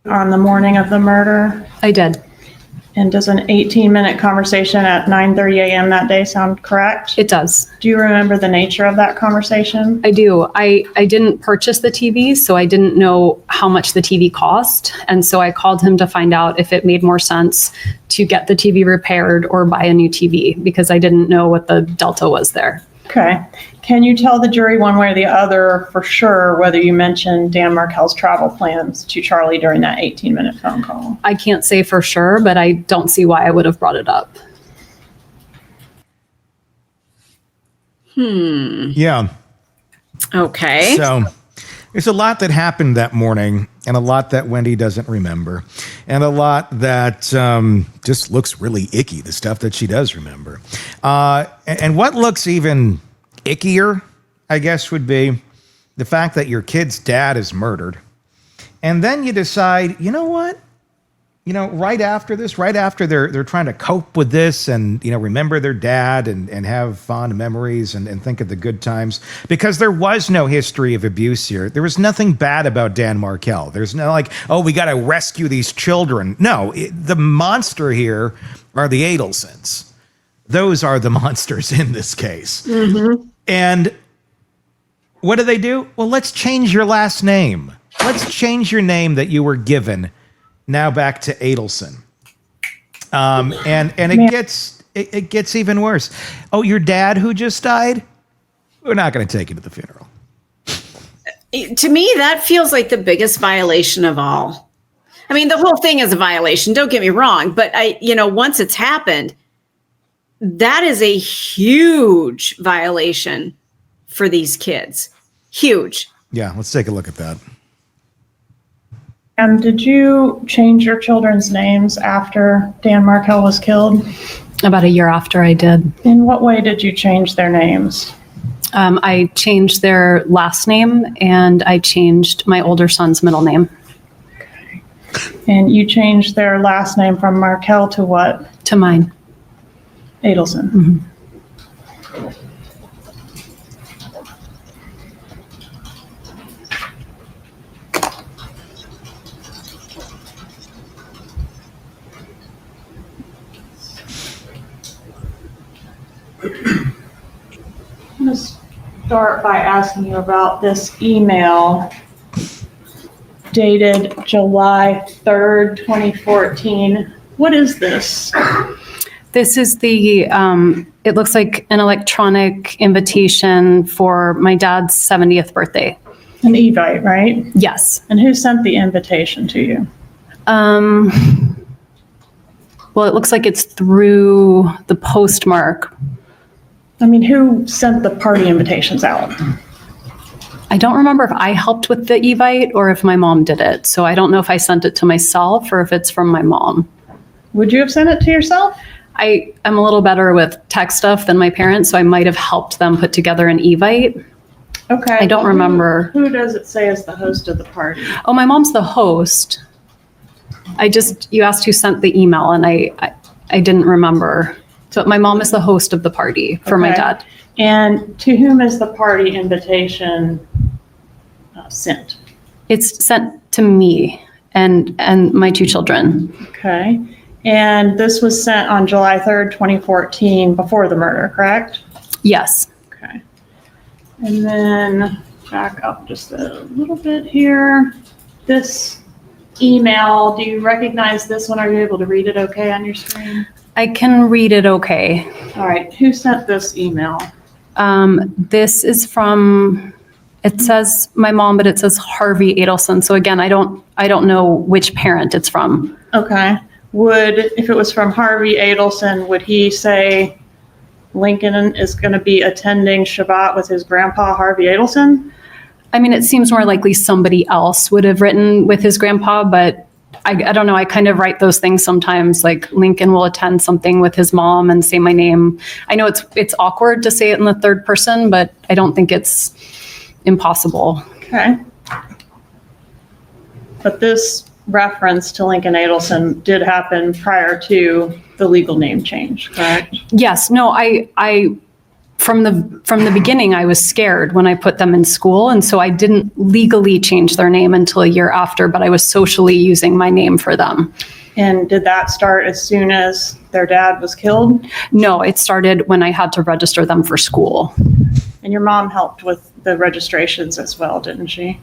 On the morning of the murder? I did. And does an 18-minute conversation at 9:30 a.m. that day sound correct? It does. Do you remember the nature of that conversation? I do. I didn't purchase the TV, so I didn't know how much the TV cost. And so I called him to find out if it made more sense to get the TV repaired or buy a new TV, because I didn't know what the delta was there. Okay. Can you tell the jury one way or the other for sure whether you mentioned Dan Markel's travel plans to Charlie during that 18-minute phone call? I can't say for sure, but I don't see why I would have brought it up. Yeah. Okay. So there's a lot that happened that morning, and a lot that Wendi doesn't remember, and a lot that just looks really icky, the stuff that she does remember. And what looks even ickier, I guess, would be the fact that your kid's dad is murdered. And then you decide, you know what? You know, right after this, right after they're trying to cope with this and, you know, remember their dad and have fond memories and think of the good times, because there was no history of abuse here. There was nothing bad about Dan Markel. There's no like, oh, we got to rescue these children. No, the monster here are the Adelsons. Those are the monsters in this case. Mm-hmm. And what do? Well, let's change your last name. Let's change your name that you were given now back to Adelson. And it gets even worse. Oh, your dad who just died? We're not going to take you to the funeral. To me, that feels like the biggest violation of all. I mean, the whole thing is a violation. Don't get me wrong. But once it's happened, that is a huge violation for these kids. Huge. Yeah, let's take a look at that. And did you change your children's names after Dan Markel was killed? About a year after I did. In what way did you change their names? I changed their last name and I changed my older son's middle name. And you changed their last name from Markel to what? To mine. Adelson. Mm-hmm. I'm going to start by asking you about this email dated July 3rd, 2014. What is this? This is the, it looks like an electronic invitation for my dad's 70th birthday. An Evite, right? Yes. And who sent the invitation to you? Well, it looks like it's through the postmark. I mean, who sent the party invitations out? I don't remember if I helped with the Evite or if my mom did it. So I don't know if I sent it to myself or if it's from my mom. Would you have sent it to yourself? I'm a little better with tech stuff than my parents, so I might have helped them put together an Evite. Okay. I don't remember. Who does it say is the host of the party? Oh, my mom's the host. You asked who sent the email and I didn't remember. So my mom is the host of the party for my Okay. dad. And to whom is the party invitation sent? It's sent to me and my two children. Okay. And this was sent on July 3rd, 2014, before the murder, correct? Yes. Okay. And then back up just a little bit here. This email. Do you recognize this one? Are you able to read it okay on your screen? I can read it okay. All right. Who sent this email? This is from, it says my mom, but it says Harvey Adelson. So again, I don't know which parent it's from. Okay. If it was from Harvey Adelson, would he say Lincoln is going to be attending Shabbat with his grandpa, Harvey Adelson? I mean, it seems more likely somebody else would have written with his grandpa, but I don't know. I kind of write those things sometimes, like Lincoln will attend something with his mom and say my name. I know it's awkward to say it in the third person, but I don't think it's impossible. Okay. But this reference to Lincoln Adelson did happen prior to the legal name change, correct? Yes. No, I from the beginning, I was scared when I put them in school. And so I didn't legally change their name until a year after, but I was socially using my name for them. And did that start as soon as their dad was killed? No, it started when I had to register them for school. And your mom helped with the registrations as well, didn't she?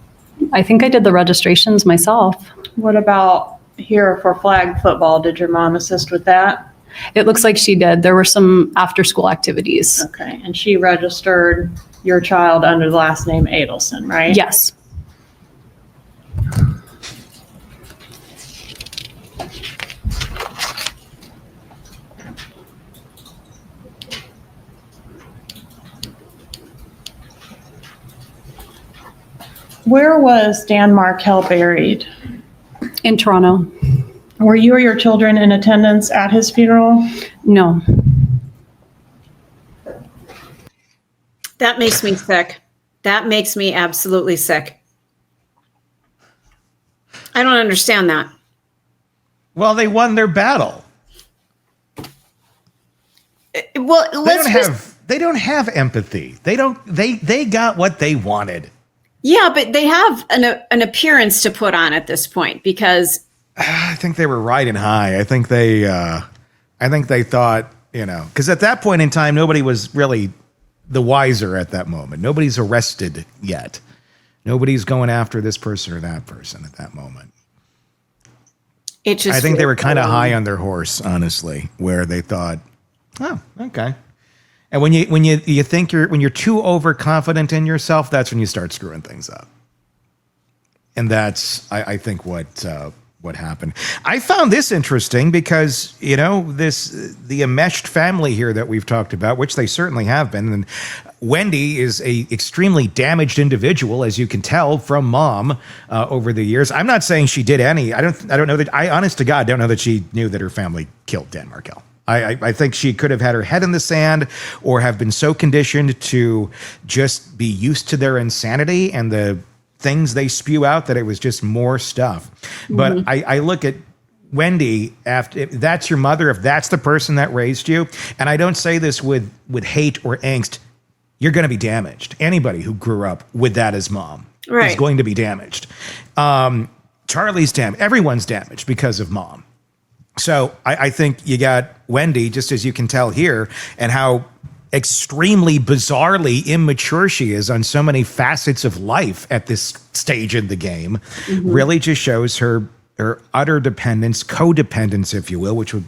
I think I did the registrations myself. What about here for flag football? Did your mom assist with that? It looks like she did. There were some after-school activities. Okay, and she registered your child under the last name Adelson, right? Yes. Where was Dan Markel buried? In Toronto. Were you or your children in attendance at his funeral? No. That makes me sick. That makes me absolutely sick. I don't understand that. Well, they won their battle. Well, They don't have empathy. They got what they wanted. Yeah, but they have an appearance to put on at this point because I think they were riding high. I think they thought, because at that point in time, nobody was really the wiser at that moment. Nobody's arrested yet. Nobody's going after this person or that person at that moment. I think they were kind of high on their horse, honestly, where they thought, oh, okay. And when you think when you're too overconfident in yourself, that's when you start screwing things up. And that's, I think, what happened. I found this interesting because, the enmeshed family here that we've talked about, which they certainly have been. And Wendi is a extremely damaged individual, as you can tell from mom over the years. I'm not saying she did any. I don't know that. I, honest to God, don't know that she knew that her family killed Dan Markel. I think she could have had her head in the sand or have been so conditioned to just be used to their insanity and the things they spew out that it was just more stuff. But I look at Wendi, if that's your mother, if that's the person that raised you, and I don't say this with hate or angst, you're going to be damaged. Anybody who grew up with that as mom is going to be damaged. Charlie's damaged. Everyone's damaged because of mom. So I think you got Wendi, just as you can tell here, and how extremely bizarrely immature she is on so many facets of life at this stage in the game, really just shows her utter dependence, codependence, if you will, which would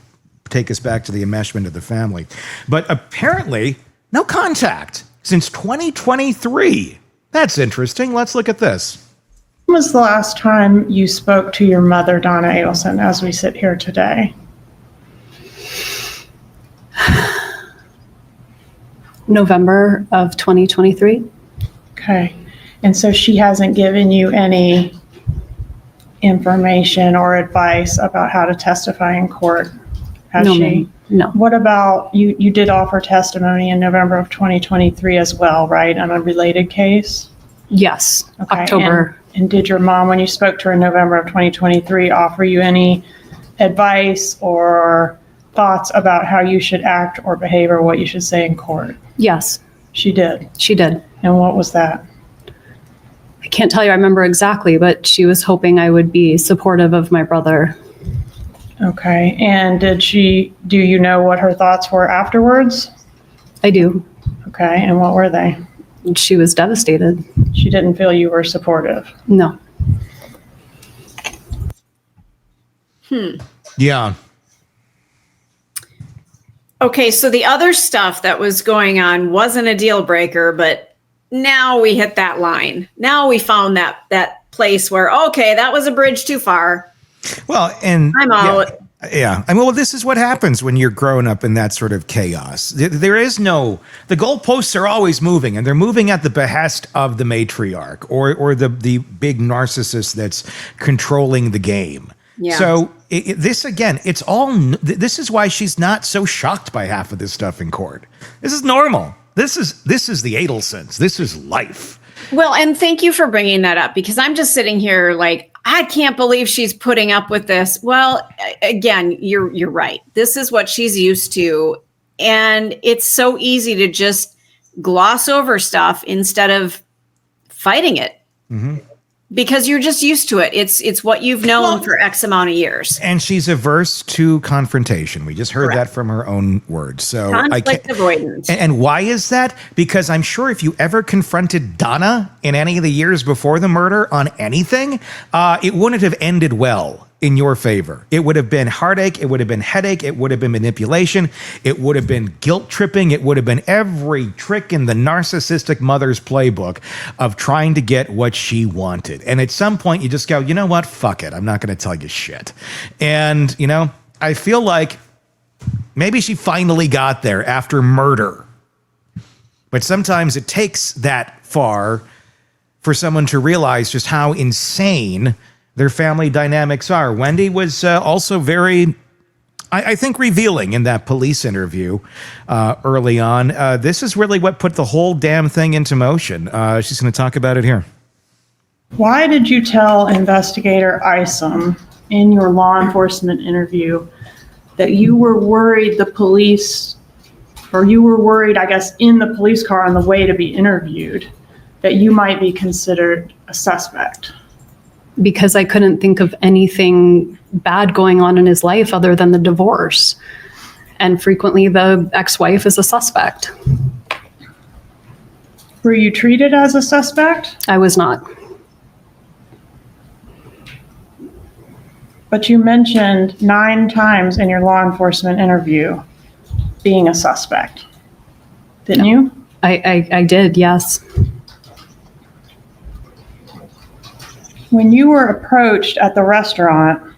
take us back to the enmeshment of the family. But apparently, no contact since 2023. That's interesting. Let's look at this. When was the last time you spoke to your mother, Donna Adelson, as we sit here today? November of 2023. Okay. And so she hasn't given you any information or advice about how to testify in court, has No, she? ma'am. No. What about, you did offer testimony in November of 2023 as well, right, on a related case? Yes. Okay, October. And did your mom, when you spoke to her in November of 2023, offer you any advice or thoughts about how you should act or behave or what you should say in court? Yes, She did. she did. And what was that? I can't tell you I remember exactly, but she was hoping I would be supportive of my brother. Okay. And do you know what her thoughts were afterwards? I do. Okay. And what were they? She was devastated. She didn't feel you were supportive. No. Yeah. Okay, so the other stuff that was going on wasn't a deal breaker, but now we hit that line. Now we found that place where, okay, that was a bridge too far. Well, and I'm out. Yeah. I mean, well, this is what happens when you're growing up in that sort of chaos. There is no, the goalposts are always moving, and they're moving at the behest of the matriarch or the big narcissist that's controlling the game. Yeah. So this again, it's all, this is why she's not so shocked by half of this stuff in court. This is normal. This is the Adelsons. This is life. Well, and thank you for bringing that up, because I'm just sitting here like, I can't believe she's putting up with this. Well, again, you're right. This is what she's used to. And it's so easy to just gloss over stuff instead of fighting it. Mm-hmm. Because you're just used to it. It's what you've known for X amount of years. And she's averse to confrontation. We just heard that from her own words. So conflict avoidance. And why is that? Because I'm sure if you ever confronted Donna in any of the years before the murder on anything, it wouldn't have ended well in your favor. It would have been heartache. It would have been headache. It would have been manipulation. It would have been guilt tripping. It would have been every trick in the narcissistic mother's playbook of trying to get what she wanted. And at some point you just go, you know what? Fuck it. I'm not going to tell you shit. And, you know, I feel like maybe she finally got there after murder. But sometimes it takes that far for someone to realize just how insane their family dynamics are. Wendi was also very, I think, revealing in that police interview early on. This is really what put the whole damn thing into motion. She's going to talk about it here. Why did you tell investigator Isom in your law enforcement interview that you were worried the police, or you were worried, I guess, in the police car on the way to be interviewed, that you might be considered a suspect? Because I couldn't think of anything bad going on in his life other than the divorce. And frequently the ex-wife is a suspect. Were you treated as a suspect? I was not. But you mentioned 9 times in your law enforcement interview being a suspect, didn't you? I did, yes. When you were approached at the restaurant,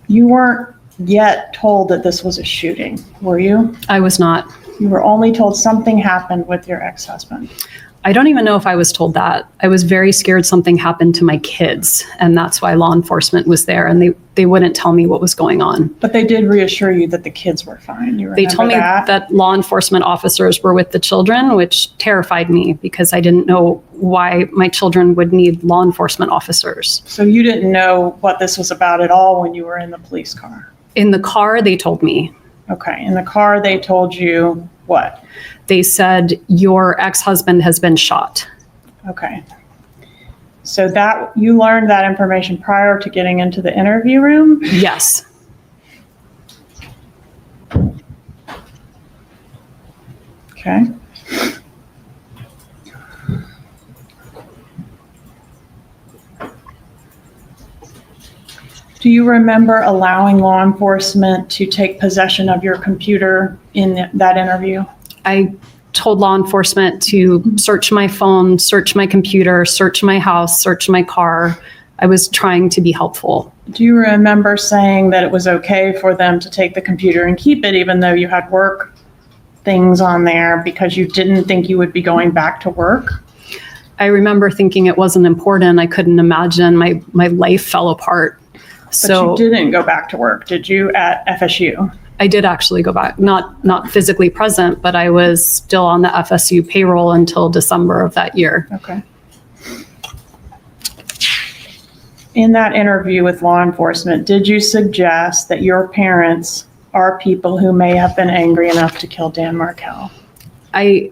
you weren't yet told that this was a shooting, were you? I was not. You were only told something happened with your ex-husband. I don't even know if I was told that. I was very scared something happened to my kids, and that's why law enforcement was there, and they wouldn't tell me what was going on. But they did reassure you that the kids were fine. You remember They told me that law enforcement officers were with the children, which terrified me because I didn't know why my children would need law enforcement officers. So you didn't know what this was about at all when you were in the police car? In the car, they told me. Okay. In the car, they told you what? They said, your ex-husband has been shot. Okay. So that you learned that information prior to getting into the interview room? Yes. Okay. Do you remember allowing law enforcement to take possession of your computer in that interview? I told law enforcement to search my phone, search my computer, search my house, search my car. I was trying to be helpful. Do you remember saying that it was okay for them to take the computer and keep it even though you had work things on there because you didn't think you would be going back to work? I remember thinking it wasn't important. I couldn't imagine my life fell apart. But you didn't go back to work, did you, at FSU? I did actually go back, not physically present, but I was still on the FSU payroll until December of that year. Okay. In that interview with law enforcement, did you suggest that your parents are people who may have been angry enough to kill Dan Markel? I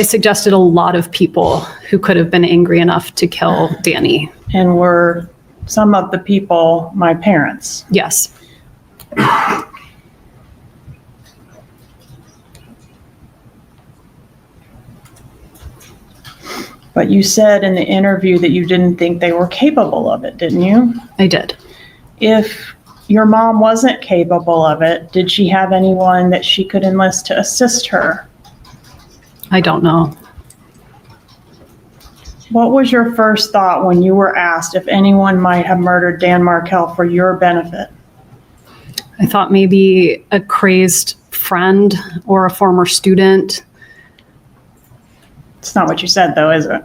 suggested a lot of people who could have been angry enough to kill Danny. And were some of the people my parents? Yes. But you said in the interview that you didn't think they were capable of it, didn't you? I did. If your mom wasn't capable of it, did she have anyone that she could enlist to assist her? I don't know. What was your first thought when you were asked if anyone might have murdered Dan Markel for your benefit? I thought maybe a crazed friend or a former student. It's not what you said, though, is it?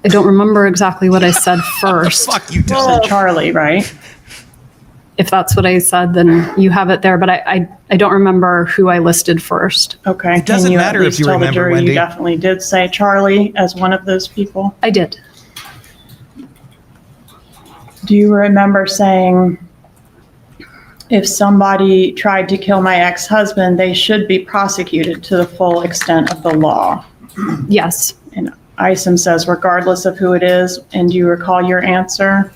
I don't remember exactly what I said first. Fuck you, You Tony. said Charlie, right? If that's what I said, then you have it there. But I don't remember who I listed first. Okay. It doesn't Can you matter at if least you tell the remember, jury Wendi. You definitely did say Charlie as one of those people. I did. Do you remember saying, if somebody tried to kill my ex-husband, they should be prosecuted to the full extent of the law? Yes. And Isom says, regardless of who it is. And do you recall your answer?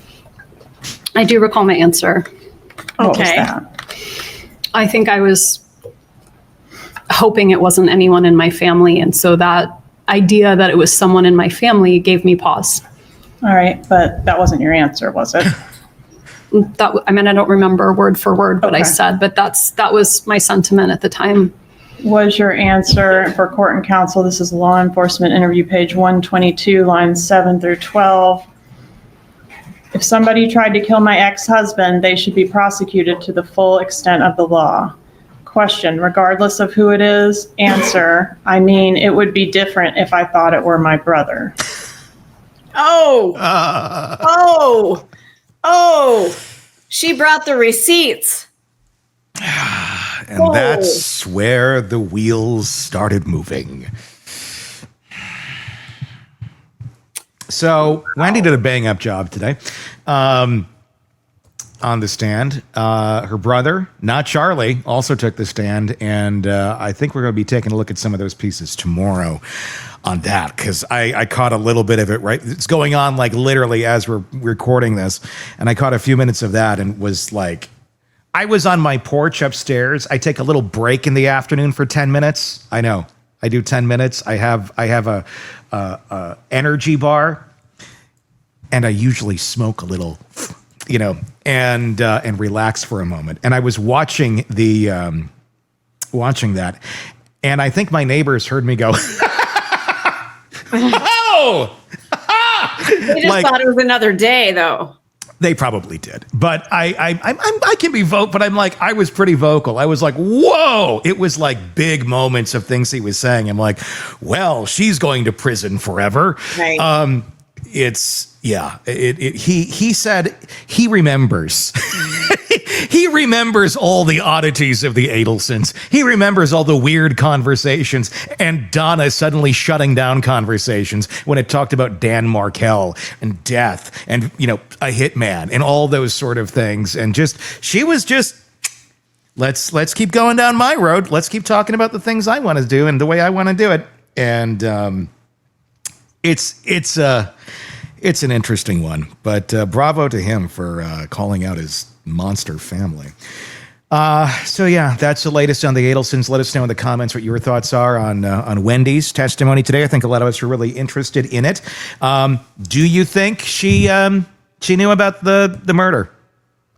I do recall my answer. What was Okay. that? I think I was hoping it wasn't anyone in my family. And so that idea that it was someone in my family gave me pause. All right, but that wasn't your answer, was it? I don't remember word for word what I Okay. said, but that was my sentiment at the time. Was your answer for court and counsel, this is law enforcement interview page 122, lines 7 through 12. If somebody tried to kill my ex-husband, they should be prosecuted to the full extent of the law. Question, regardless of who it is. Answer, I mean, it would be different if I thought it were my brother. Oh, oh, she brought the receipts. And that's where the wheels started moving. So Wendi did a bang-up job today on the stand. Her brother, not Charlie, also took the stand, and I think we're going to be taking a look at some of those pieces tomorrow on that, because I caught a little bit of it, right? It's going on like literally as we're recording this, and I caught a few minutes of that and was like, I was on my porch upstairs. I take a little break in the afternoon for 10 minutes. I know. I do 10 minutes. I have a energy bar, and I usually smoke a little, and relax for a moment. And I was watching watching that, and I think my neighbors heard me go, "Oh!" They just thought it was another day, though. They probably did, but I can be vocal. But I'm like, I was pretty vocal. I was like, whoa! It was like big moments of things he was saying. I'm like, well, she's going to prison forever. Right. He said he remembers. He remembers all the oddities of the Adelsons. He remembers all the weird conversations, and Donna suddenly shutting down conversations when it talked about Dan Markel and death and, a hitman and all those sort of things. And she was just, let's keep going down my road. Let's keep talking about the things I want to do and the way I want to do it. And it's an interesting one, but bravo to him for calling out his monster family. So yeah, that's the latest on the Adelsons. Let us know in the comments what your thoughts are on Wendi's testimony today. I think a lot of us are really interested in it. Do you think she knew about the murder?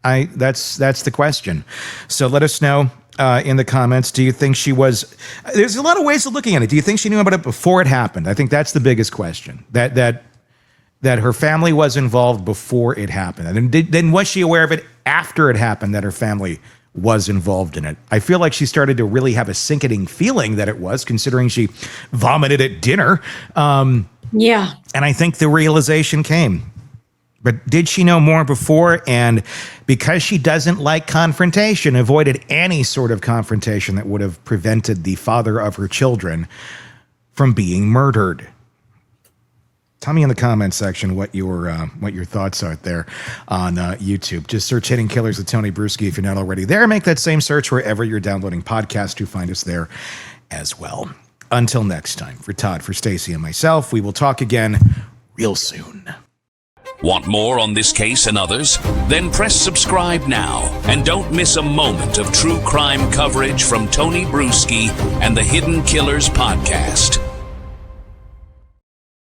That's the question. So let us know in the comments. Do you think she was? There's a lot of ways of looking at it. Do you think she knew about it before it happened? I think that's the biggest question. That her family was involved before it happened. And then was she aware of it after it happened that her family was involved in it? I feel like she started to really have a sickening feeling that it was, considering she vomited at dinner. Yeah. And I think the realization came. But did she know more before? And because she doesn't like confrontation, avoided any sort of confrontation that would have prevented the father of her children from being murdered. Tell me in the comments section what your thoughts are there on YouTube. Just search Hidden Killers with Tony Bruschi if you're not already there. Make that same search wherever you're downloading podcasts to find us there as well. Until next time, for Todd, for Stacy, and myself, we will talk again real soon. Want more on this case and others? Then press subscribe now and don't miss a moment of true crime coverage from Tony Bruschi and the Hidden Killers podcast.